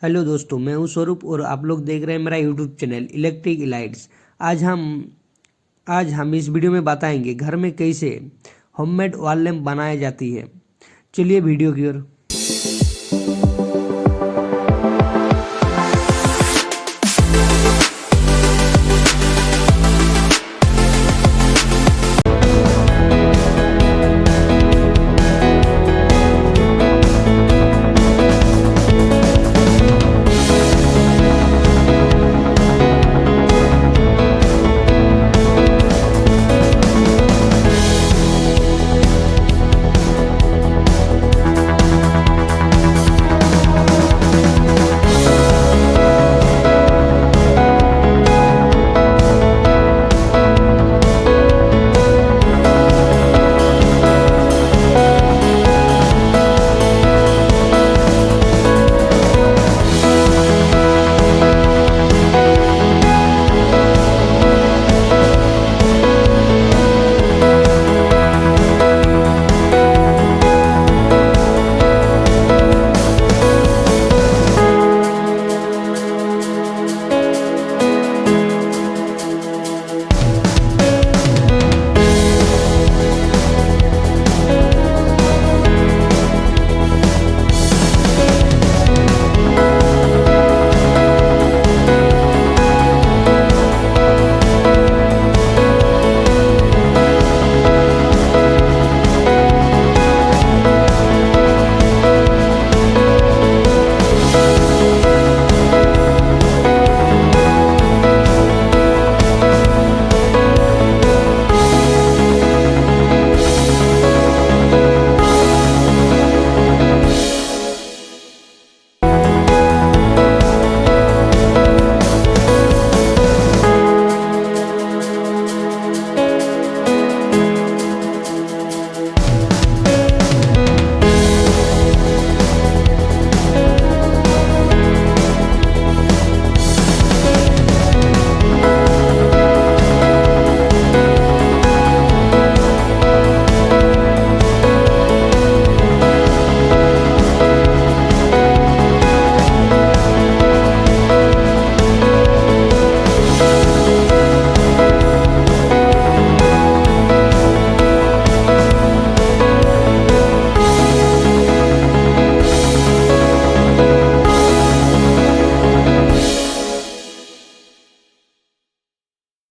हेलो दोस्तों, मैं हूं स्वरूप और आप लोग देख रहे हैं मेरा यूट्यूब चैनल इलेक्ट्रिक इलाइट्स। आज हम इस वीडियो में बताएंगे घर में कैसे होममेड वॉल लैंप बनाई जाती है। चलिए वीडियो की ओर।